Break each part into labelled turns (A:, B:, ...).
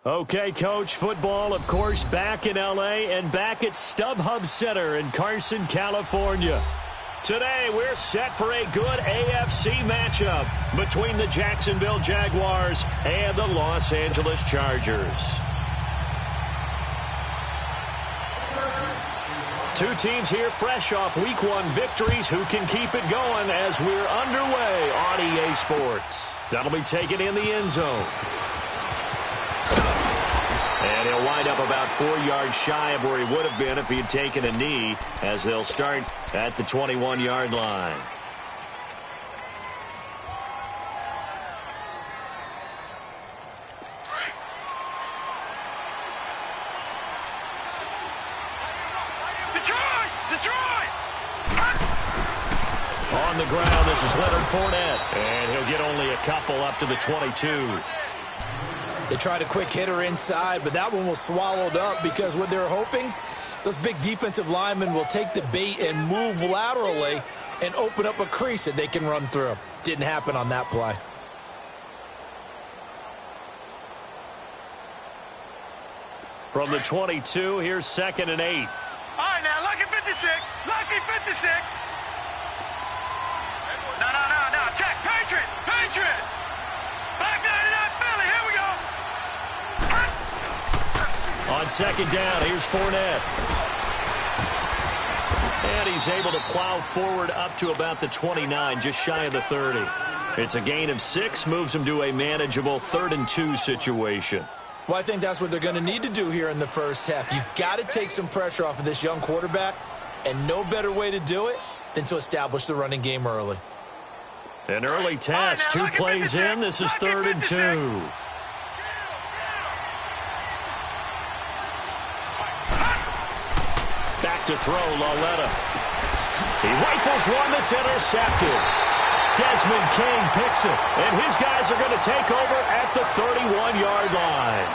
A: Okay, Coach, football, of course, back in L.A. and back at StubHub Center in Carson, California. Today, we're set for a good AFC matchup between the Jacksonville Jaguars and the Los Angeles Chargers. Two teams here fresh off Week 1 victories who can keep it going as we're underway on EA Sports. That'll be taken in the end zone. And he'll wind up about 4 yards shy of where he would have been if he had taken a knee, as they'll start at the 21-yard line. On the ground, this is Leonard Fournette, and he'll get only a couple up to the 22.
B: They tried a quick hitter inside, but that one was swallowed up because what they're hoping, those big defensive linemen will take the bait and move laterally and open up a crease that they can run through. Didn't happen on that play.
A: From the 22, here's 2nd and 8.
C: All right, now, lucky 56. Lucky 56. No. Check. Patriot. Back 99 Philly. Here we go.
A: On 2nd down, here's Fournette. And he's able to plow forward up to about the 29, just shy of the 30. It's a gain of 6, moves him to a manageable 3rd and 2 situation.
B: Well, I think that's what they're going to need to do here in the first half. You've got to take some pressure off of this young quarterback, and no better way to do it than to establish the running game early.
A: An early test, 2 plays in. This is 3rd and 2. Back to throw, Lauletta. He rifles one that's intercepted. Desmond King picks it, and his guys are going to take over at the 31-yard line.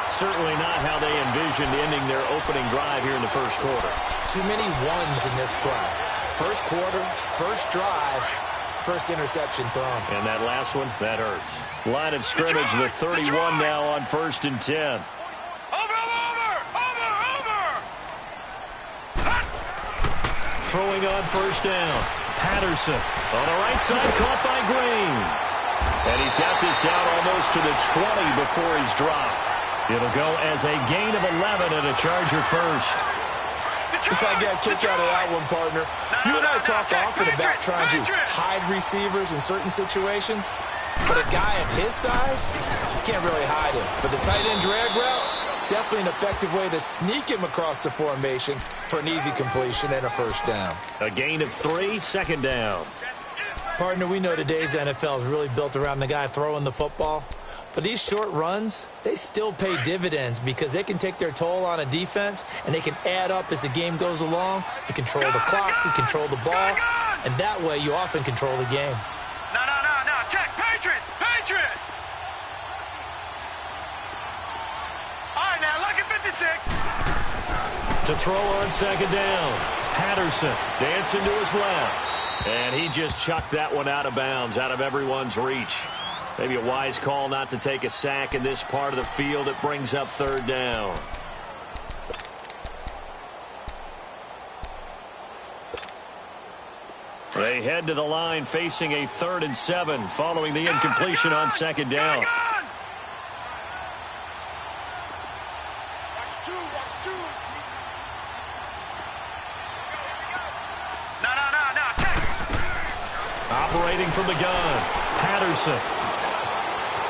A: Certainly not how they envisioned ending their opening drive here in the first quarter.
B: Too many ones in this play. First quarter, first drive, first interception thrown.
A: And that last one, that hurts. Line of scrimmage, the 31 now on 1st and 10. Throwing on 1st down. Patterson on the right side, caught by Green. And he's got this down almost to the 20 before he's dropped. It'll go as a gain of 11 and a Charger first.
B: I got a kick out of that one, partner. You and I talk often about trying to hide receivers in certain situations, but a guy of his size, you can't really hide him. But the tight end drag route, definitely an effective way to sneak him across the formation for an easy completion and a 1st down.
A: A gain of 3, 2nd down.
B: Partner, we know today's NFL is really built around the guy throwing the football. But these short runs, they still pay dividends because they can take their toll on a defense, and they can add up as the game goes along. You control the clock, you control the ball, and that way you often control the game.
C: No. Check. Patriot. All right, now, lucky 56.
A: To throw on 2nd down. Patterson dancing to his left. And he just chucked that one out of bounds, out of everyone's reach. Maybe a wise call not to take a sack in this part of the field. It brings up 3rd down. They head to the line facing a 3rd and 7 following the incompletion on 2nd down. Operating from the gun, Patterson.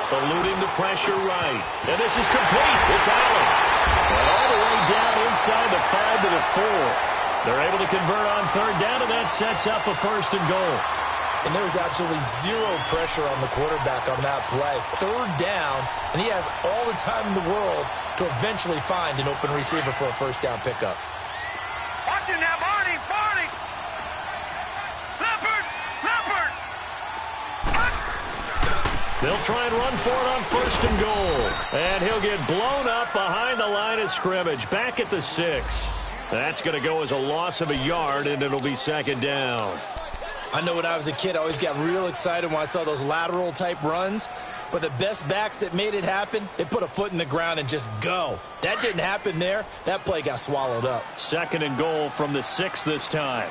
A: Eluding the pressure right. And this is complete. It's Allen. And all the way down inside the 5 to the 4. They're able to convert on 3rd down, and that sets up a 1st and goal.
B: And there was absolutely zero pressure on the quarterback on that play. 3rd down, and he has all the time in the world to eventually find an open receiver for a 1st down pickup.
C: Watch him now, Barney. Leopard.
A: They'll try and run for it on 1st and goal. And he'll get blown up behind the line of scrimmage, back at the 6. That's going to go as a loss of a yard, and it'll be 2nd down.
B: I know when I was a kid, I always got real excited when I saw those lateral-type runs. But the best backs that made it happen, they put a foot in the ground and just go. That didn't happen there. That play got swallowed up.
A: 2nd and goal from the 6 this time.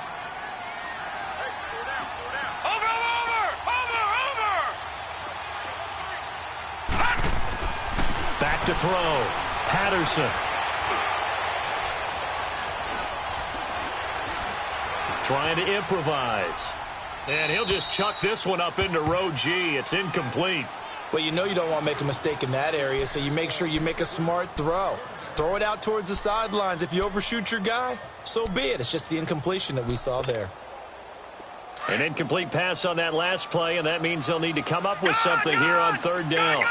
A: Back to throw. Patterson. Trying to improvise. And he'll just chuck this one up into row G. It's incomplete.
B: Well, you know you don't want to make a mistake in that area, so you make sure you make a smart throw. Throw it out towards the sidelines. If you overshoot your guy, so be it. It's just the incompletion that we saw there.
A: An incomplete pass on that last play, and that means they'll need to come up with something here on 3rd down.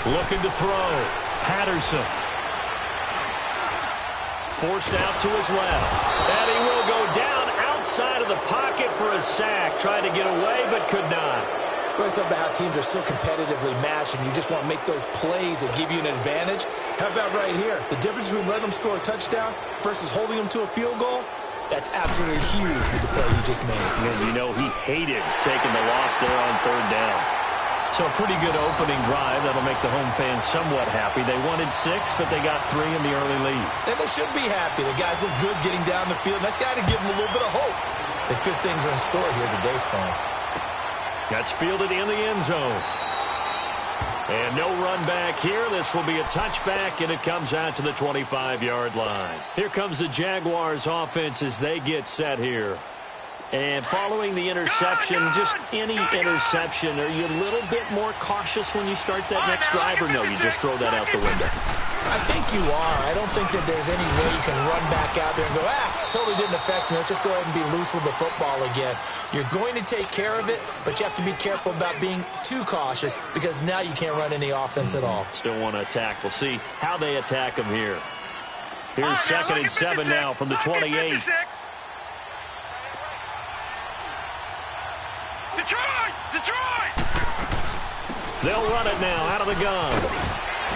A: Looking to throw. Patterson. Forced out to his left. And he will go down outside of the pocket for a sack. Tried to get away, but could not.
B: Well, it's about how teams are so competitively matched, and you just want to make those plays that give you an advantage. How about right here? The difference between letting them score a touchdown versus holding them to a field goal, that's absolutely huge with the play he just made.
A: And you know he hated taking the loss there on 3rd down. So a pretty good opening drive. That'll make the home fans somewhat happy. They wanted 6, but they got 3 in the early lead.
B: And they should be happy. The guys look good getting down the field. That's got to give them a little bit of hope that good things are in store here today for them.
A: That's fielded in the end zone. And no run back here. This will be a touchback, and it comes out to the 25-yard line. Here comes the Jaguars offense as they get set here. And following the interception, just any interception, are you a little bit more cautious when you start that next drive, or no, you just throw that out the window?
B: I think you are. I don't think that there's any way you can run back out there and go, totally didn't affect me. Let's just go ahead and be loose with the football again. You're going to take care of it, but you have to be careful about being too cautious because now you can't run any offense at all.
A: Still want to attack. We'll see how they attack them here. Here's 2nd and 7 now from the 28.
C: Detroit!
A: They'll run it now out of the gun.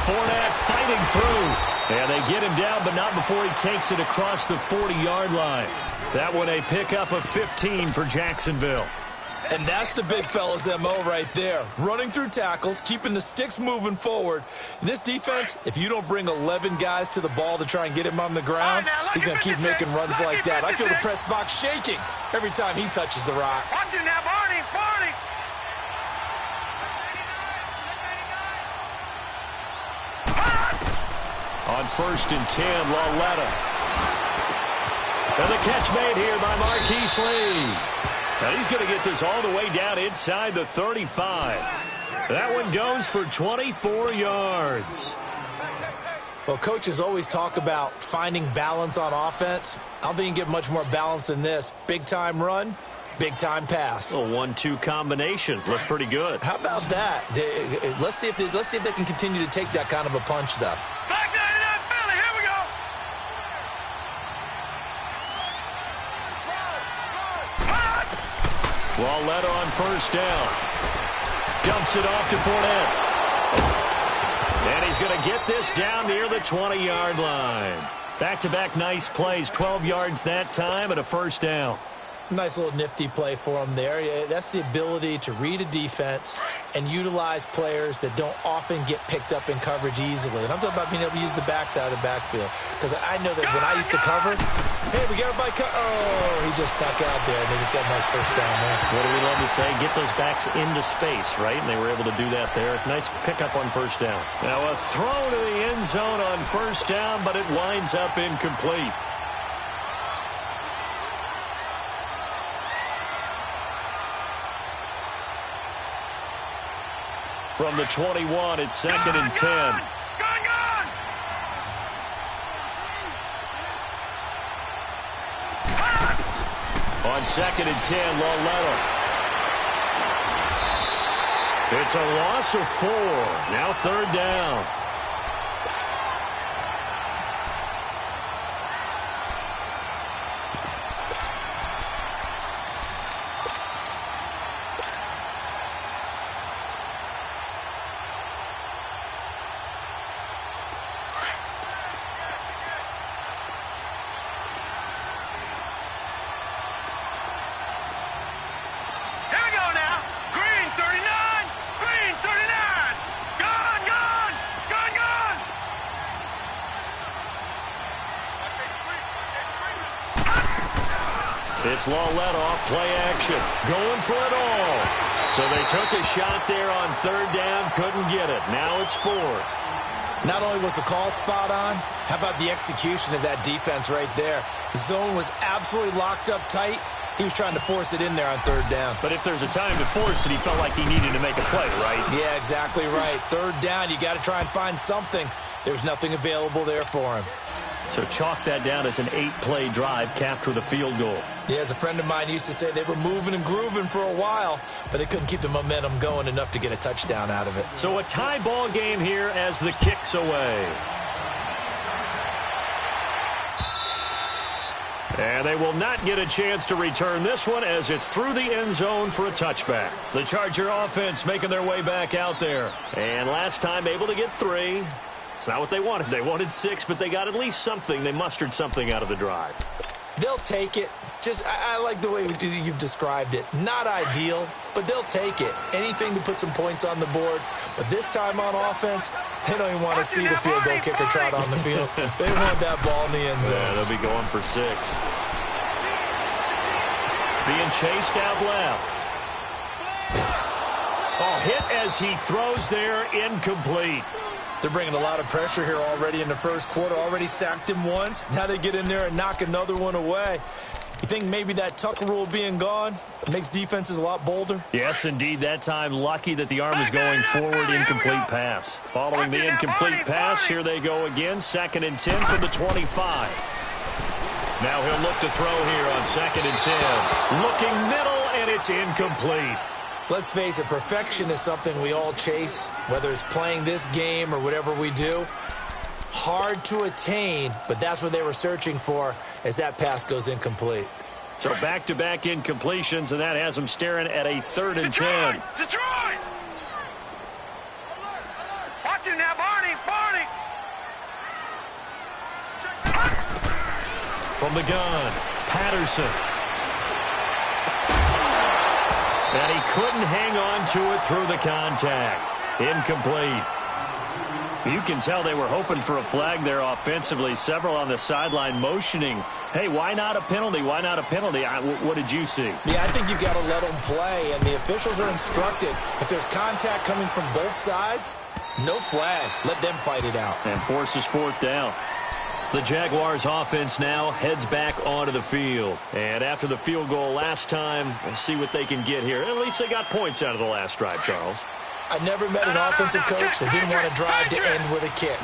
A: Fournette fighting through. And they get him down, but not before he takes it across the 40-yard line. That one a pickup of 15 for Jacksonville.
B: And that's the big fella's MO right there. Running through tackles, keeping the sticks moving forward. This defense, if you don't bring 11 guys to the ball to try and get him on the ground, he's going to keep making runs like that. I feel the press box shaking every time he touches the rock.
C: Watch it now, Barney!
A: On 1st and 10, Lauletta. And the catch made here by Marquise Lee. Now he's going to get this all the way down inside the 35. That one goes for 24 yards.
B: Well, coaches always talk about finding balance on offense. I don't think you can get much more balance than this. Big-time run, big-time pass.
A: A 1-2 combination. Looked pretty good.
B: How about that? Let's see if they can continue to take that kind of a punch, though.
C: Back 99 Philly, here we go!
A: Lauletta on 1st down. Dumps it off to Fournette. And he's going to get this down near the 20-yard line. Back-to-back nice plays, 12 yards that time and a 1st down.
B: Nice little nifty play for him there. That's the ability to read a defense and utilize players that don't often get picked up in coverage easily. And I'm talking about being able to use the backs out of the backfield. Because I know that when I used to cover, hey, we got everybody he just stuck out there, and they just got a nice 1st down there.
A: What do we love to say? Get those backs into space, right? And they were able to do that there. Nice pickup on 1st down. Now a throw to the end zone on 1st down, but it winds up incomplete. From the 21, it's 2nd and 10.
C: Gone!
A: On 2nd and 10, Lauletta. It's a loss of 4. Now 3rd down. It's Lauletta off play action. Going for it all. So they took a shot there on third down. Couldn't get it. Now it's fourth.
B: Not only was the call spot on, how about the execution of that defense right there? The zone was absolutely locked up tight. He was trying to force it in there on third down.
A: But if there's a time to force it, he felt like he needed to make a play, right?
B: Yeah, exactly right. Third down, you got to try and find something. There's nothing available there for him.
A: So chalk that down as an 8-play drive, capped with a field goal.
B: Yeah, as a friend of mine used to say, they were moving and grooving for a while, but they couldn't keep the momentum going enough to get a touchdown out of it.
A: So a tie ball game here as the kick's away. And they will not get a chance to return this one as it's through the end zone for a touchback. The Charger offense making their way back out there. And last time able to get 3. It's not what they wanted. They wanted 6, but they got at least something. They mustered something out of the drive.
B: They'll take it. I like the way you've described it. Not ideal, but they'll take it. Anything to put some points on the board. But this time on offense, they don't even want to see the field goal kicker trot on the field. They want that ball in the end zone.
A: Yeah, they'll be going for 6. Being chased out left. Oh, hit as he throws there, incomplete.
B: They're bringing a lot of pressure here already in the first quarter. Already sacked him once. Now they get in there and knock another one away. You think maybe that Tucker rule being gone makes defenses a lot bolder?
A: Yes, indeed. That time, lucky that the arm is going forward. Incomplete pass. Following the incomplete pass, here they go again. 2nd and 10 from the 25. Now he'll look to throw here on 2nd and 10. Looking middle, and it's incomplete.
B: Let's face it, perfection is something we all chase, whether it's playing this game or whatever we do. Hard to attain, but that's what they were searching for as that pass goes incomplete.
A: So back-to-back incompletions, and that has them staring at a 3rd and 10.
C: Detroit! Watch him now, Barney!
A: From the gun, Patterson. And he couldn't hang on to it through the contact. Incomplete. You can tell they were hoping for a flag there offensively. Several on the sideline motioning, hey, why not a penalty? Why not a penalty? What did you see?
B: Yeah, I think you've got to let them play, and the officials are instructed. If there's contact coming from both sides, no flag. Let them fight it out.
A: And forces 4th down. The Jaguars offense now heads back onto the field. And after the field goal last time, we'll see what they can get here. At least they got points out of the last drive, Charles.
B: I never met an offensive coach that didn't want to drive to end with a kick.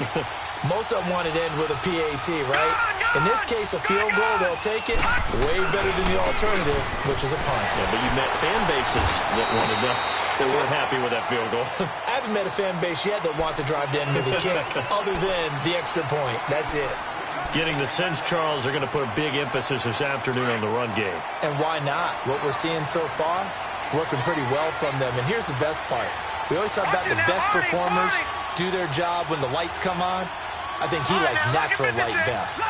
B: Most of them wanted to end with a PAT, right? In this case, a field goal, they'll take it. Way better than the alternative, which is a punt.
A: Yeah, but you met fan bases that wanted that weren't happy with that field goal.
B: I haven't met a fan base yet that wants to drive to end with a kick, other than the extra point. That's it.
A: Getting the sense, Charles, they're going to put a big emphasis this afternoon on the run game.
B: And why not? What we're seeing so far, working pretty well from them. And here's the best part. We always talk about the best performers do their job when the lights come on. I think he likes natural light best.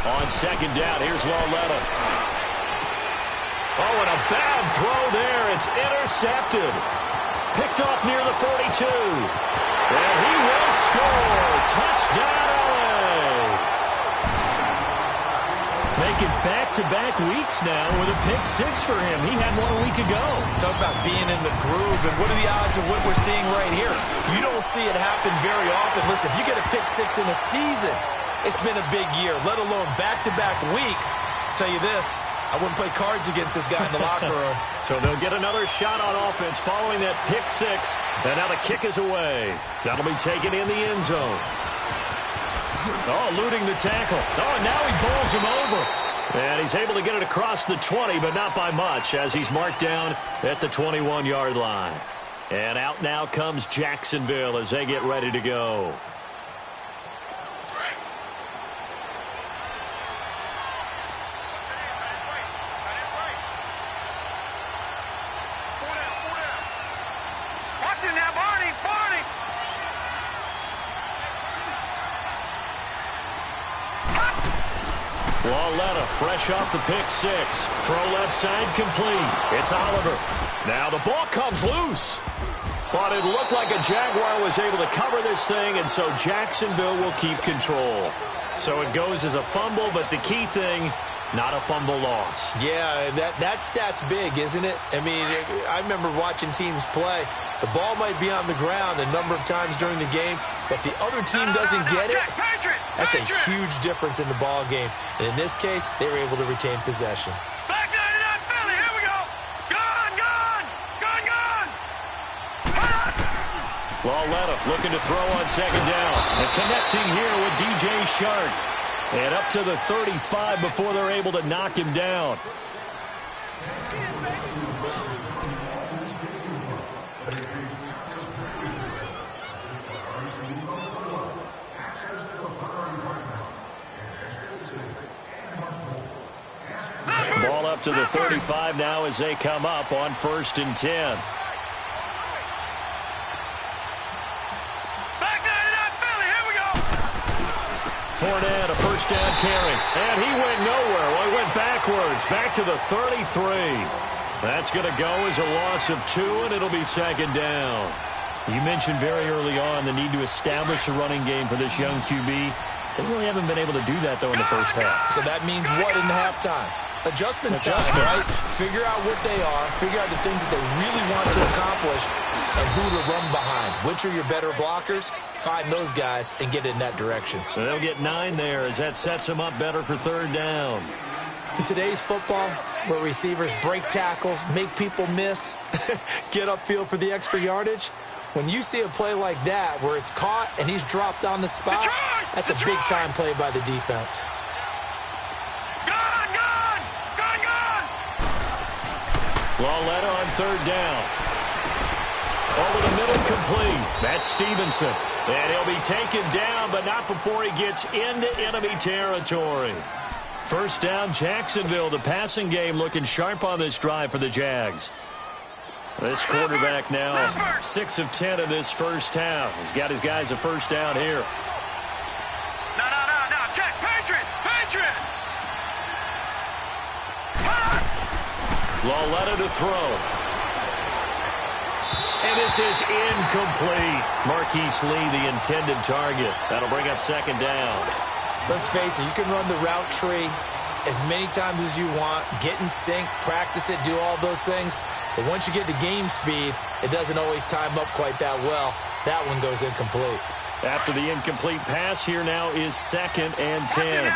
A: On 2nd down, here's Lauletta. Oh, and a bad throw there. It's intercepted. Picked off near the 42. And he will score. Touchdown, LA. Making back-to-back weeks now with a pick 6 for him. He had one a week ago.
B: Talk about being in the groove, and what are the odds of what we're seeing right here? You don't see it happen very often. Listen, if you get a pick 6 in a season, it's been a big year, let alone back-to-back weeks. Tell you this, I wouldn't play cards against this guy in the locker room.
A: So they'll get another shot on offense following that pick 6. And now the kick is away. That'll be taken in the end zone. Oh, eluding the tackle. Oh, and now he bowls him over. And he's able to get it across the 20, but not by much, as he's marked down at the 21-yard line. And out now comes Jacksonville as they get ready to go.
C: Watch him now, Barney!
A: Lauletta fresh off the pick 6. Throw left side complete. It's Oliver. Now the ball comes loose. But it looked like a Jaguar was able to cover this thing, and so Jacksonville will keep control. So it goes as a fumble, but the key thing, not a fumble loss.
B: Yeah, that stat's big, isn't it? I mean, I remember watching teams play. The ball might be on the ground a number of times during the game, but the other team doesn't get it. That's a huge difference in the ball game. And in this case, they were able to retain possession.
C: Back 99 Philly, here we go. Gone.
A: Lauletta looking to throw on second down. And connecting here with DJ Shark. And up to the 35 before they're able to knock him down. Ball up to the 35 now as they come up on 1st and 10. Fournette, a first down carry. And he went nowhere. Well, he went backwards. Back to the 33. That's going to go as a loss of 2, and it'll be second down. You mentioned very early on the need to establish a running game for this young QB. They really haven't been able to do that, though, in the first half.
B: So that means what in halftime? Adjustments time, right? Figure out what they are, figure out the things that they really want to accomplish, and who to run behind. Which are your better blockers? Find those guys and get in that direction.
A: So they'll get 9 there as that sets them up better for 3rd down.
B: In today's football, where receivers break tackles, make people miss, get upfield for the extra yardage, when you see a play like that where it's caught and he's dropped on the spot, that's a big-time play by the defense.
A: Lauletta on 3rd down. Over the middle, complete. That's Stevenson. And he'll be taken down, but not before he gets into enemy territory. 1st down, Jacksonville. The passing game looking sharp on this drive for the Jags. This quarterback now 6 of 10 in this first half. He's got his guys a 1st down here.
C: No. Check. Patriot.
A: Lauletta to throw. And this is incomplete. Marquise Lee, the intended target. That'll bring up 2nd down.
B: Let's face it, you can run the route tree as many times as you want, get in sync, practice it, do all those things. But once you get to game speed, it doesn't always time up quite that well. That one goes incomplete.
A: After the incomplete pass, here now is 2nd and 10.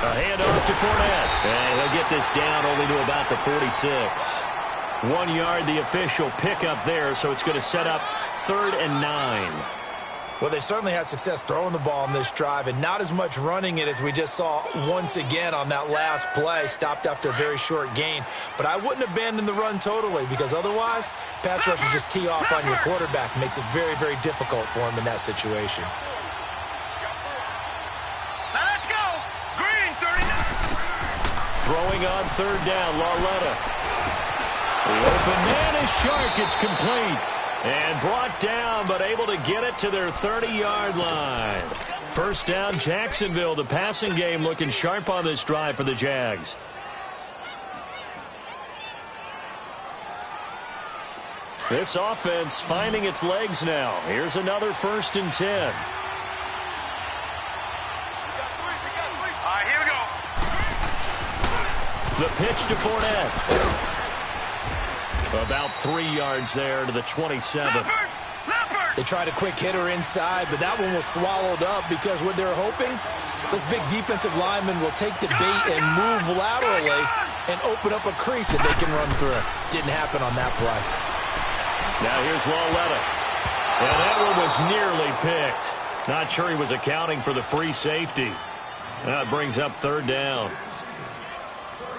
A: A handoff to Fournette. And he'll get this down only to about the 46. 1 yard, the official pickup there, so it's going to set up 3rd and 9.
B: Well, they certainly had success throwing the ball on this drive and not as much running it as we just saw once again on that last play. Stopped after a very short gain. But I wouldn't abandon the run totally because otherwise, pass rushers just tee off on your quarterback. Makes it very, very difficult for him in that situation.
A: Throwing on 3rd down, Lauletta. The open man is Shark. It's complete. And brought down, but able to get it to their 30-yard line. 1st down, Jacksonville. The passing game looking sharp on this drive for the Jags. This offense finding its legs now. Here's another 1st and 10. The pitch to Fournette. About 3 yards there to the 27.
B: They tried a quick hitter inside, but that one was swallowed up because what they're hoping, those big defensive linemen will take the bait and move laterally and open up a crease that they can run through. Didn't happen on that play.
A: Now here's Lauletta. And that one was nearly picked. Not sure he was accounting for the free safety. That brings up 3rd down.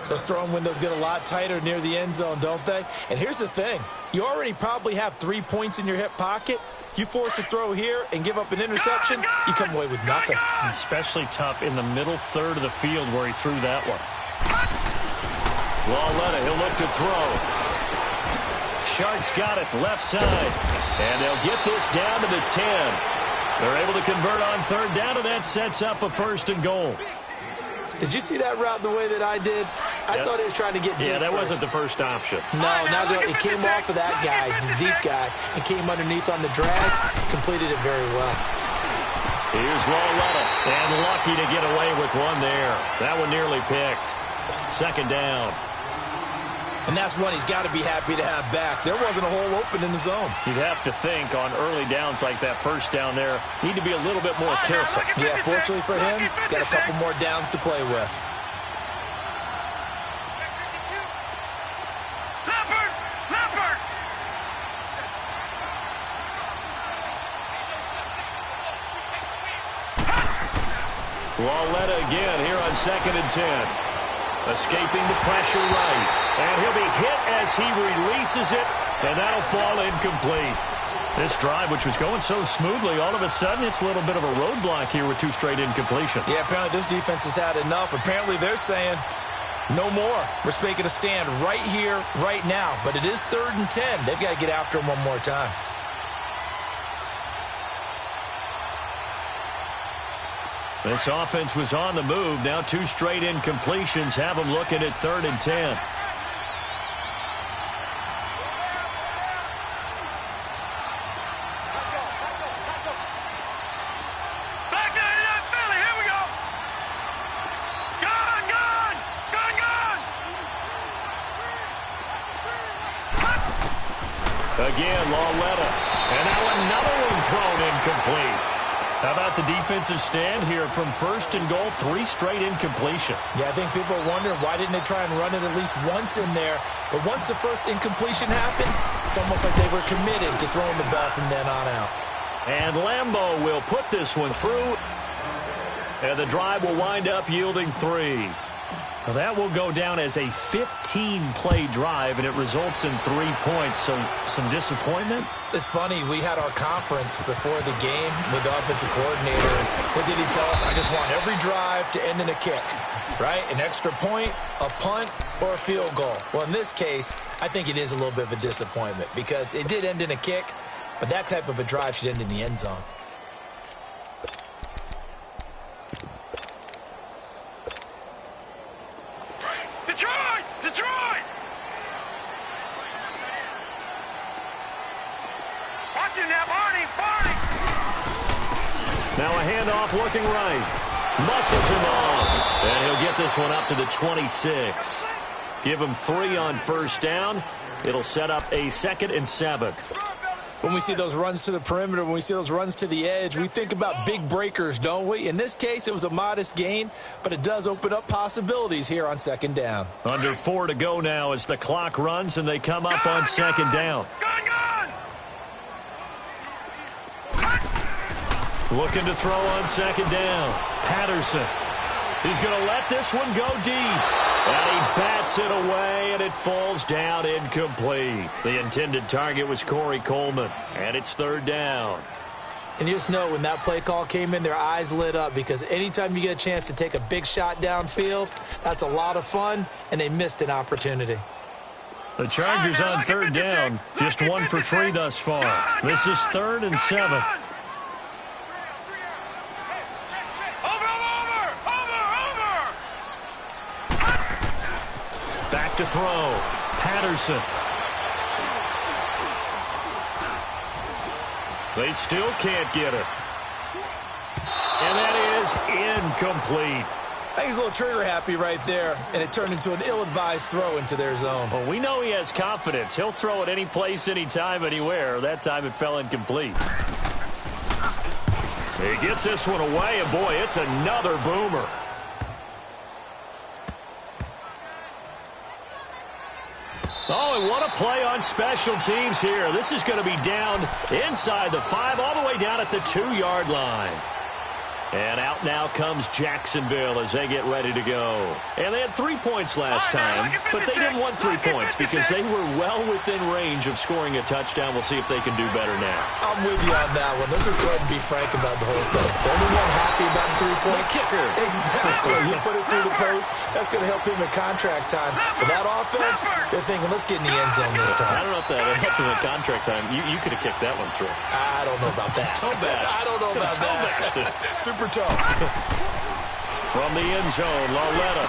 B: Those throwing windows get a lot tighter near the end zone, don't they? And here's the thing. You already probably have 3 points in your hip pocket. You force a throw here and give up an interception, you come away with nothing.
A: Especially tough in the middle third of the field where he threw that one. Lauletta, he'll look to throw. Shark's got it left side. And they'll get this down to the 10. They're able to convert on 3rd down, and that sets up a 1st and goal.
B: Did you see that route the way that I did? I thought he was trying to get deep.
A: Yeah, that
B: first.
A: wasn't the first option.
B: No, it came off of that guy, the deep guy, and came underneath on the drag. Completed it very well.
A: Here's Lauletta, and lucky to get away with one there. That one nearly picked. Second down.
B: And that's one he's got to be happy to have back. There wasn't a hole open in the zone.
A: You'd have to think on early downs like that first down there, need to be a little bit more careful.
B: Yeah, fortunately for him, got a couple more downs to play with.
A: Lauletta again here on 2nd and 10. Escaping the pressure right. And he'll be hit as he releases it, and that'll fall incomplete. This drive, which was going so smoothly, all of a sudden it's a little bit of a roadblock here with 2 straight incompletions.
B: Yeah, apparently this defense has had enough. Apparently they're saying no more. We're making a stand right here, right now. But it is 3rd and 10. They've got to get after him one more time.
A: This offense was on the move. Now 2 straight incompletions have them looking at 3rd and 10. Again, Lauletta. And now another one thrown incomplete. How about the defensive stand here from 1st and goal, 3 straight incompletion.
B: Yeah, I think people are wondering why didn't they try and run it at least once in there. But once the first incompletion happened, it's almost like they were committed to throwing the ball from then on out. And
A: Lambo will put this one through. And the drive will wind up yielding 3. Well, that will go down as a 15-play drive, and it results in 3 points. So some disappointment?
B: It's funny. We had our conference before the game with the offensive coordinator. And what did he tell us? I just want every drive to end in a kick, right? An extra point, a punt, or a field goal. Well, in this case, I think it is a little bit of a disappointment because it did end in a kick, but that type of a drive should end in the end zone.
A: Now a handoff looking right. Muscles him off. And he'll get this one up to the 26. Give him 3 on 1st down. It'll set up a 2nd and 7.
B: When we see those runs to the perimeter, when we see those runs to the edge, we think about big breakers, don't we? In this case, it was a modest gain, but it does open up possibilities here on 2nd down.
A: Under 4 to go now as the clock runs and they come up on 2nd down. Looking to throw on 2nd down. Patterson. He's going to let this one go deep. And he bats it away, and it falls down incomplete. The intended target was Corey Coleman, and it's 3rd down.
B: And you just know when that play call came in, their eyes lit up because anytime you get a chance to take a big shot downfield, that's a lot of fun, and they missed an opportunity.
A: The Chargers on 3rd down, just 1 for 3 thus far. This is 3rd and 7. Back to throw. Patterson. They still can't get it. And that is incomplete.
B: I think he's a little trigger happy right there, and it turned into an ill-advised throw into their zone.
A: Well, we know he has confidence. He'll throw it any place, anytime, anywhere. That time it fell incomplete. He gets this one away, and boy, it's another boomer. Oh, and what a play on special teams here. This is going to be down inside the 5, all the way down at the 2-yard line. And out now comes Jacksonville as they get ready to go. And they had 3 points last time, but they didn't want 3 points because they were well within range of scoring a touchdown. We'll see if they can do better now.
B: I'm with you on that one. Let's just go ahead and be frank about the whole thing. The only one happy about the 3-point
A: kicker.
B: Exactly. You put it through the post. That's going to help him in contract time. But that offense, they're thinking, let's get in the end zone this time.
A: I don't know if that helped him in contract time. You could have kicked that one through.
B: I don't know about that.
A: Toe bash.
B: I don't know about that.
A: Toe bashed it.
B: Super tough.
A: From the end zone, Lauletta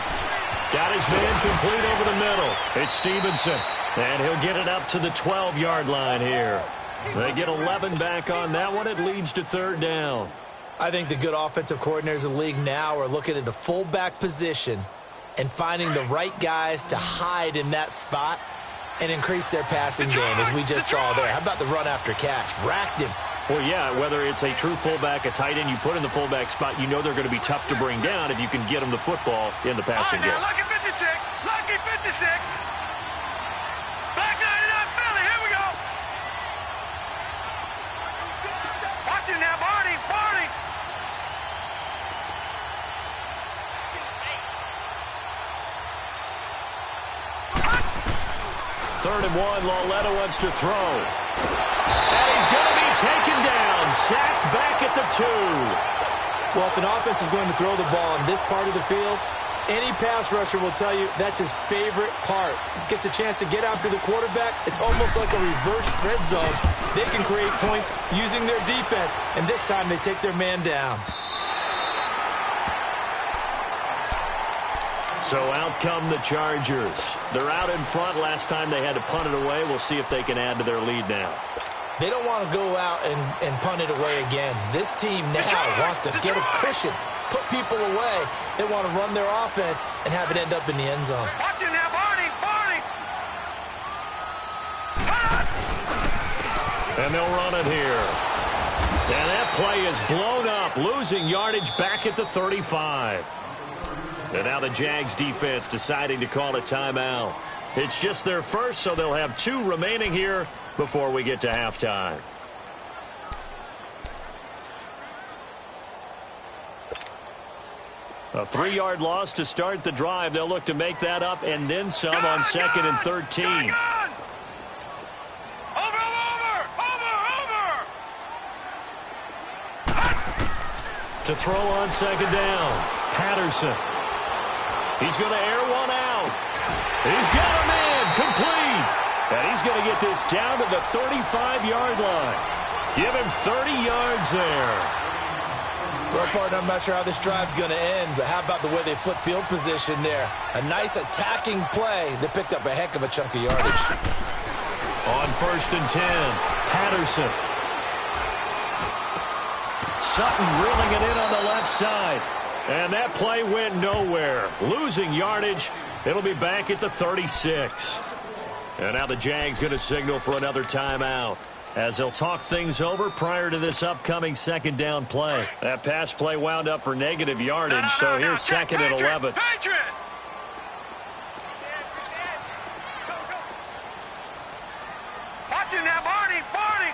A: got his man complete over the middle. It's Stevenson, and he'll get it up to the 12-yard line here. They get 11 back on that one. It leads to third down.
B: I think the good offensive coordinators in the league now are looking at the fullback position and finding the right guys to hide in that spot and increase their passing game, as we just saw there. How about the run after catch? Racked him.
A: Well, yeah, whether it's a true fullback, a tight end you put in the fullback spot, you know they're going to be tough to bring down if you can get them the football in the passing game.
C: Lucky 56. Lucky 56. Back 99 Philly. Here we go. Watch him now, Barney. Barney.
A: Third and one, Lauletta wants to throw. And he's going to be taken down, sacked back at the 2.
B: Well, if an offense is going to throw the ball in this part of the field, any pass rusher will tell you that's his favorite part. Gets a chance to get after the quarterback. It's almost like a reverse red zone. They can create points using their defense, and this time they take their man down.
A: So out come the Chargers. They're out in front. Last time they had to punt it away. We'll see if they can add to their lead now.
B: They don't want to go out and punt it away again. This team now wants to get a cushion, put people away. They want to run their offense and have it end up in the end zone.
C: Watch him now, Barney. Barney.
A: And they'll run it here. And that play is blown up, losing yardage back at the 35. And now the Jags defense deciding to call a timeout. It's just their first, so they'll have 2 remaining here before we get to halftime. A 3-yard loss to start the drive. They'll look to make that up and then some on 2nd and 13. To throw on 2nd down, Patterson. He's going to air one out. He's got a man complete. And he's going to get this down to the 35-yard line. Give him 30 yards there.
B: Well, partner, I'm not sure how this drive's going to end, but how about the way they flip field position there? A nice attacking play that picked up a heck of a chunk of yardage.
A: On 1st and 10, Patterson. Sutton reeling it in on the left side. And that play went nowhere. Losing yardage. It'll be back at the 36. And now the Jags going to signal for another timeout as they'll talk things over prior to this upcoming 2nd down play. That pass play wound up for negative yardage, so here's 2nd and 11.
C: Watch him now, Barney. Barney.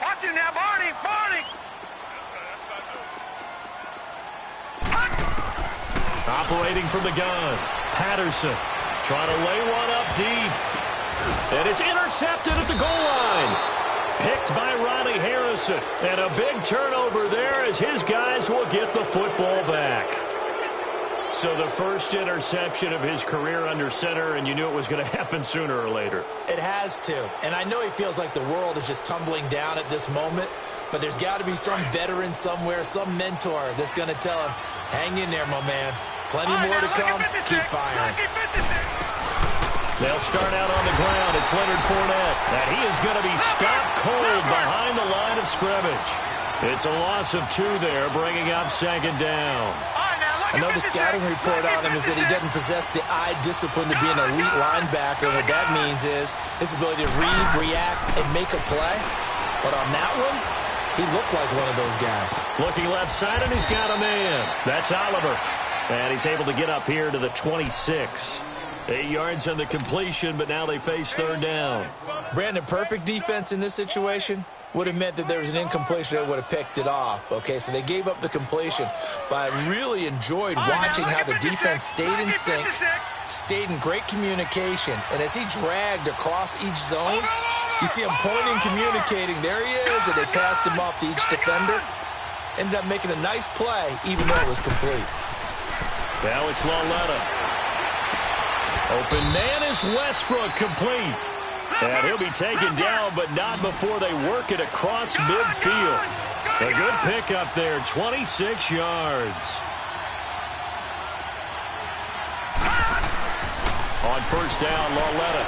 C: Watch him now, Barney. Barney.
A: Operating from the gun, Patterson trying to lay one up deep. And it's intercepted at the goal line. Picked by Ronnie Harrison. And a big turnover there as his guys will get the football back. So the first interception of his career under center, and you knew it was going to happen sooner or later.
B: It has to. And I know he feels like the world is just tumbling down at this moment, but there's got to be some veteran somewhere, some mentor that's going to tell him, hang in there, my man. Plenty more to come. Keep firing.
A: They'll start out on the ground. It's Leonard Fournette. And he is going to be stopped cold behind the line of scrimmage. It's a loss of 2 there, bringing up 2nd down.
B: I know the scouting report on him is that he doesn't possess the eye discipline to be an elite linebacker. And what that means is his ability to read, react, and make a play. But on that one, he looked like one of those guys.
A: Looking left side, and he's got a man. That's Oliver. And he's able to get up here to the 26. 8 yards on the completion, but now they face 3rd down.
B: Brandon, perfect defense in this situation would have meant that there was an incompletion that would have picked it off. Okay, so they gave up the completion. But I really enjoyed watching how the defense stayed in sync, stayed in great communication. And as he dragged across each zone, you see him pointing, communicating. There he is, and they passed him off to each defender. Ended up making a nice play, even though it was complete.
A: Now it's Lauletta. Open man is Westbrook, complete. And he'll be taken down, but not before they work it across midfield. A good pickup there, 26 yards. On first down, Lauletta.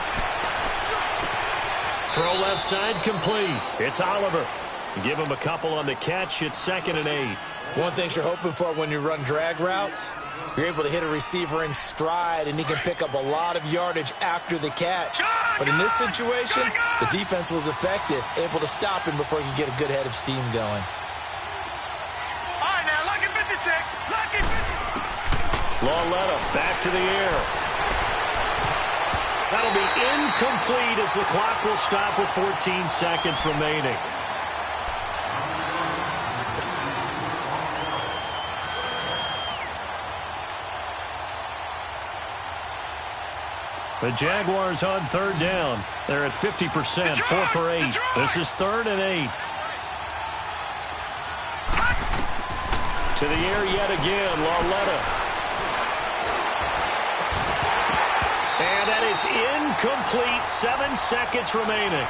A: Throw left side complete. It's Oliver. Give him a couple on the catch. It's 2nd and 8.
B: One thing you're hoping for when you run drag routes, you're able to hit a receiver in stride, and he can pick up a lot of yardage after the catch. But in this situation, the defense was effective, able to stop him before he could get a good head of steam going.
C: All right, now, lucky 56. Lucky 56.
A: Lauletta back to the air. That'll be incomplete as the clock will stop with 14 seconds remaining. The Jaguars on third down. They're at 50%, 4 for 8. This is 3rd and 8. To the air yet again, Lauletta. And that is incomplete, 7 seconds remaining.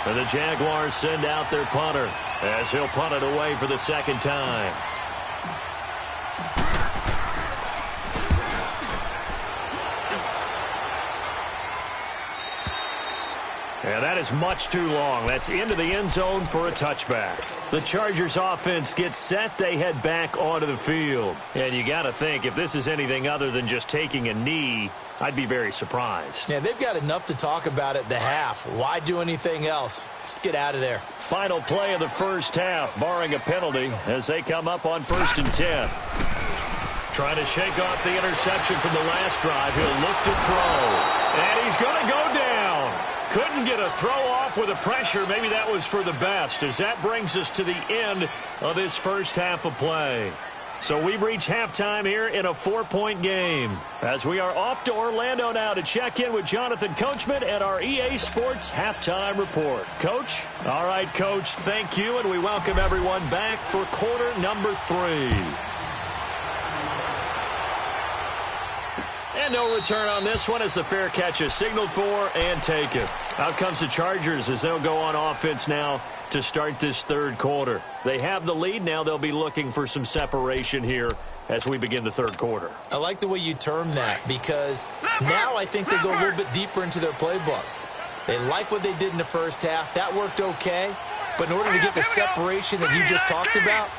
A: And the Jaguars send out their punter as he'll punt it away for the 2nd time. And that is much too long. That's into the end zone for a touchback. The Chargers offense gets set. They head back onto the field. And you got to think, if this is anything other than just taking a knee, I'd be very surprised.
B: Yeah, they've got enough to talk about at the half. Why do anything else? Just get out of there.
A: Final play of the first half, barring a penalty, as they come up on 1st and 10. Trying to shake off the interception from the last drive. He'll look to throw. And he's going to go down. Couldn't get a throw off with the pressure. Maybe that was for the best, as that brings us to the end of this first half of play. So we've reached halftime here in a 4-point game, as we are off to Orlando now to check in with Jonathan Coachman at our EA Sports Halftime Report. Coach? All right, Coach, thank you, and we welcome everyone back for quarter number 3. And no return on this one as the fair catch is signaled for and taken. Out comes the Chargers as they'll go on offense now to start this 3rd quarter. They have the lead. Now they'll be looking for some separation here as we begin the 3rd quarter.
B: I like the way you term that, because now I think they go a little bit deeper into their playbook. They like what they did in the first half. That worked okay. But in order to get the separation that you just talked about,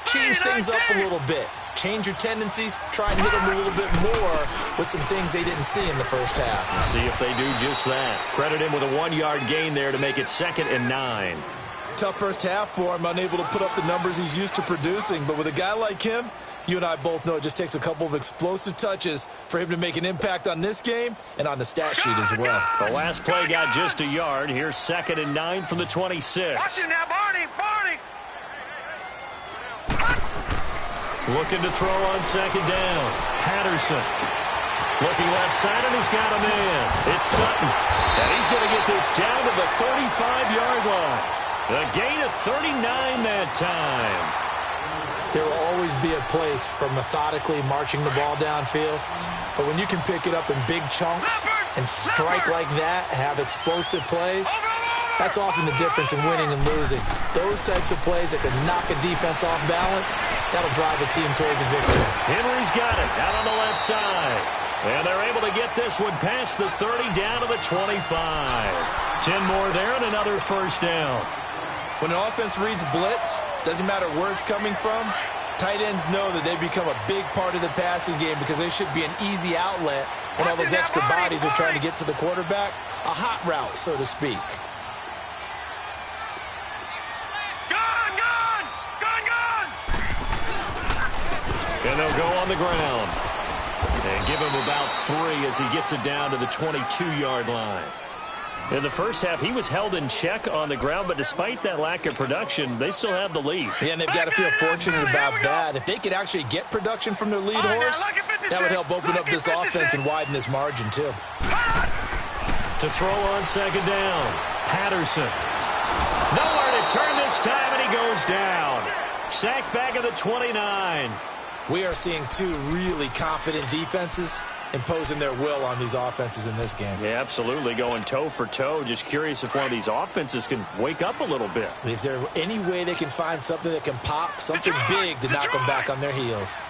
B: change things up a little bit. Change your tendencies, try and hit them a little bit more with some things they didn't see in the first half.
A: See if they do just that. Credit him with a 1-yard gain there to make it 2nd and 9.
B: Tough first half for him, unable to put up the numbers he's used to producing. But with a guy like him, you and I both know it just takes a couple of explosive touches for him to make an impact on this game and on the stat sheet as well.
A: The last play got just a yard. Here's 2nd and 9 from the 26.
C: Watch it now, Barney.
A: Looking to throw on 2nd down. Patterson. Looking left side, and he's got a man. It's Sutton. And he's going to get this down to the 35-yard line. A gain of 39 that time.
B: There will always be a place for methodically marching the ball downfield. But when you can pick it up in big chunks and strike like that, have explosive plays, that's often the difference in winning and losing. Those types of plays that can knock a defense off balance, that'll drive a team towards a victory.
A: Henry's got it out on the left side. And they're able to get this one past the 30 down to the 25. 10 more there and another first down.
B: When an offense reads blitz, doesn't matter where it's coming from, tight ends know that they become a big part of the passing game because they should be an easy outlet when all those extra bodies are trying to get to the quarterback. A hot route, so to speak.
A: And they'll go on the ground and give him about 3 as he gets it down to the 22-yard line. In the first half, he was held in check on the ground, but despite that lack of production, they still have the lead.
B: Yeah, and they've got to feel fortunate about that. If they could actually get production from their lead horse, that would help open up this offense and widen this margin, too.
A: To throw on 2nd down, Patterson. Nowhere to turn this time, and he goes down. Sacked back at the 29.
B: We are seeing two really confident defenses imposing their will on these offenses in this game.
A: Yeah, absolutely, going toe for toe. Just curious if one of these offenses can wake up a little bit.
B: Is there any way they can find something that can pop, something big to knock them back on their heels?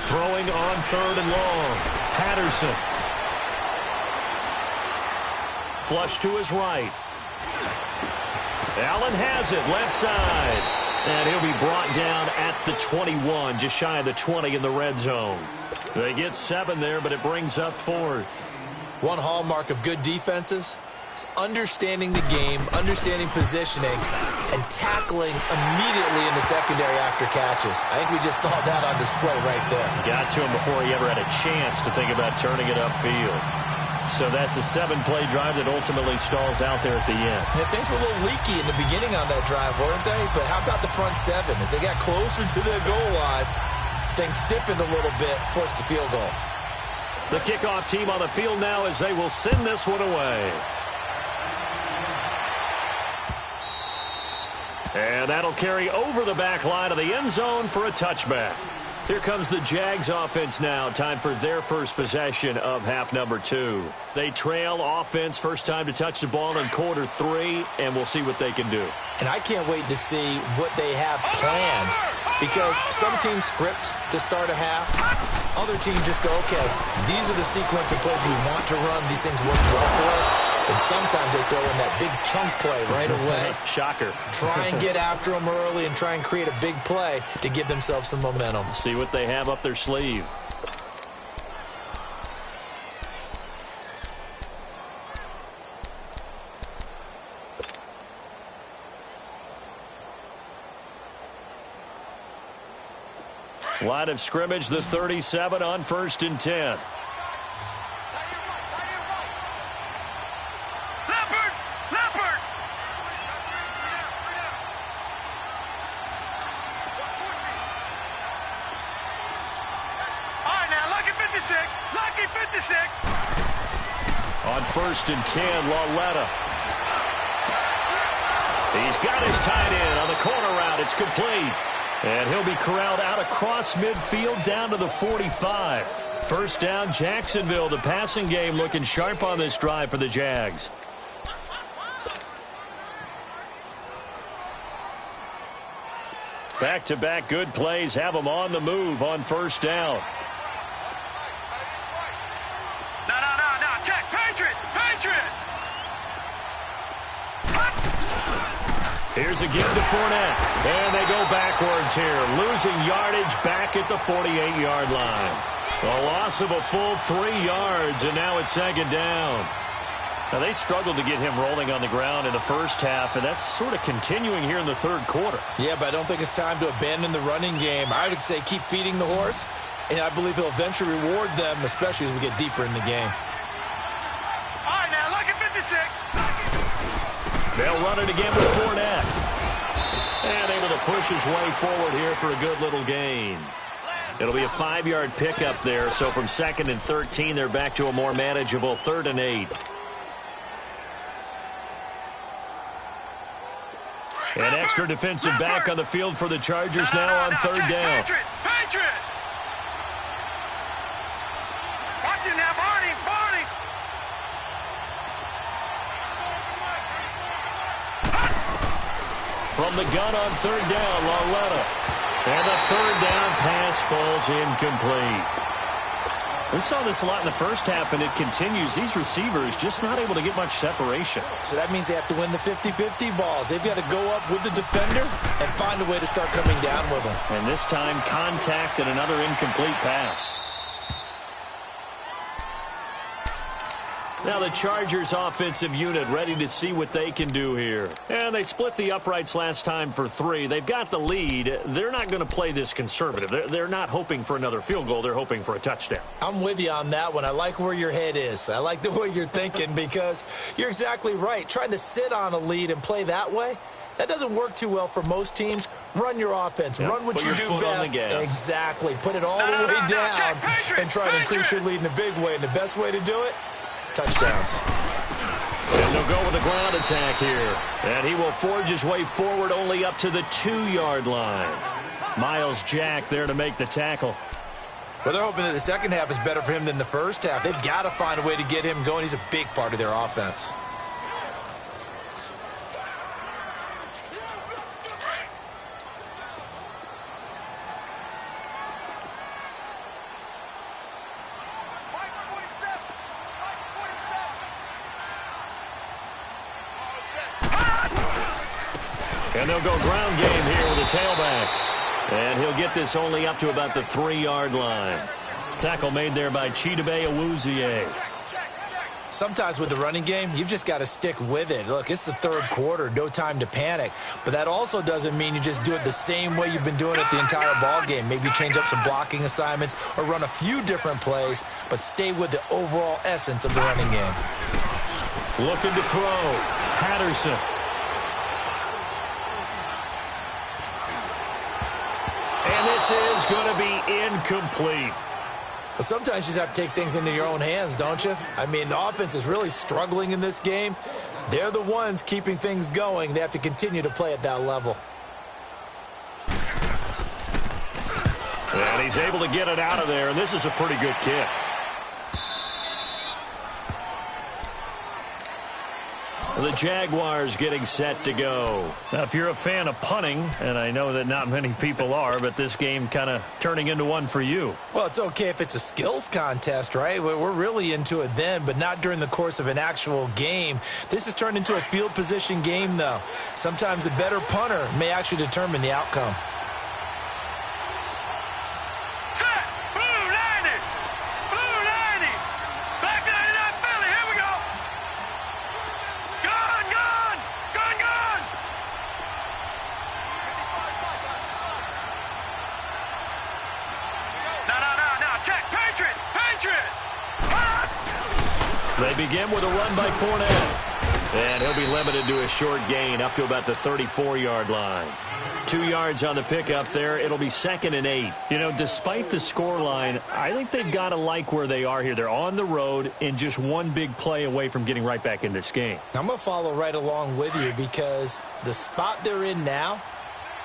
A: Throwing on 3rd and long. Patterson. Flush to his right. Allen has it, left side. And he'll be brought down at the 21, just shy of the 20 in the red zone. They get 7 there, but it brings up 4th.
B: One hallmark of good defenses is understanding the game, understanding positioning, and tackling immediately in the secondary after catches. I think we just saw that on display right there.
A: Got to him before he ever had a chance to think about turning it upfield. So that's a 7-play drive that ultimately stalls out there at the end.
B: Yeah, things were a little leaky in the beginning on that drive, weren't they? But how about the front 7? As they got closer to the goal line, things stiffened a little bit, forced the field goal.
A: The kickoff team on the field now as they will send this one away. And that'll carry over the back line of the end zone for a touchback. Here comes the Jags offense now. Time for their first possession of half number 2. They trail offense, first time to touch the ball in quarter 3, and we'll see what they can do.
B: And I can't wait to see what they have planned, because some teams script to start a half. Other teams just go, okay, these are the sequence of plays we want to run. These things work well for us. And sometimes they throw in that big chunk play right away.
A: Shocker.
B: Try and get after them early and try and create a big play to give themselves some momentum.
A: See what they have up their sleeve. Line of scrimmage, the 37 on 1st and 10. On 1st and 10, Lauletta. He's got his tight end on the corner route. It's complete. And he'll be corralled out across midfield down to the 45. First down, Jacksonville. The passing game looking sharp on this drive for the Jags. Back-to-back good plays have them on the move on first down. Here's a give to Fournette. And they go backwards here, losing yardage back at the 48-yard line. A loss of a full 3 yards, and now it's 2nd down. Now, they struggled to get him rolling on the ground in the first half, and that's sort of continuing here in the 3rd quarter.
B: Yeah, but I don't think it's time to abandon the running game. I would say keep feeding the horse, and I believe he'll eventually reward them, especially as we get deeper in the game.
C: All right, now, look at 56.
A: They'll run it again with Fournette. And able to push his way forward here for a good little gain. It'll be a 5-yard pickup there, so from 2nd and 13, they're back to a more manageable 3rd and 8. An extra defensive back on the field for the Chargers now on 3rd down.
C: Patriot! Watch it now, Barney!
A: From the gun on 3rd down, Lauletta. And the 3rd down pass falls incomplete. We saw this a lot in the first half, and it continues. These receivers just not able to get much separation.
B: So that means they have to win the 50-50 balls. They've got to go up with the defender and find a way to start coming down with them.
A: And this time, contact and another incomplete pass. Now the Chargers offensive unit ready to see what they can do here. And they split the uprights last time for 3. They've got the lead. They're not going to play this conservative. They're not hoping for another field goal. They're hoping for a touchdown.
B: I'm with you on that one. I like where your head is. I like the way you're thinking, because you're exactly right. Trying to sit on a lead and play that way, that doesn't work too well for most teams. Run your offense.
A: Yep.
B: Run what
A: Put
B: you
A: your
B: do
A: foot on
B: best.
A: the gas.
B: Exactly. Put it all the way down and try to increase your lead in a big way. And the best way to do it, touchdowns.
A: And they'll go with a ground attack here. And he will forge his way forward only up to the 2-yard line. Miles Jack there to make the tackle.
B: Well, they're hoping that the second half is better for him than the first half. They've got to find a way to get him going. He's a big part of their offense.
A: And they'll go ground game here with a tailback. And he'll get this only up to about the 3-yard line. Tackle made there by Chidobe Awuzie.
B: Sometimes with the running game, you've just got to stick with it. Look, it's the third quarter, no time to panic. But that also doesn't mean you just do it the same way you've been doing it the entire ball game. Maybe change up some blocking assignments or run a few different plays, but stay with the overall essence of the running game.
A: Looking to throw. Patterson. And this is going to be incomplete.
B: Well, sometimes you just have to take things into your own hands, don't you? I mean, the offense is really struggling in this game. They're the ones keeping things going. They have to continue to play at that level.
A: And he's able to get it out of there, and this is a pretty good kick. The Jaguars getting set to go.
D: Now, if you're a fan of punting, and I know that not many people are, but this game kind of turning into one for you.
B: Well, it's okay if it's a skills contest, right? We're really into it then, but not during the course of an actual game. This has turned into a field position game, though. Sometimes the better punter may actually determine the outcome.
A: They begin with a run by Fournette. And he'll be limited to a short gain up to about the 34-yard line. 2 yards on the pickup there. It'll be 2nd and 8.
D: You know, despite the scoreline, I think they've got to like where they are here. They're on the road and just one big play away from getting right back in this game.
B: I'm going to follow right along with you because the spot they're in now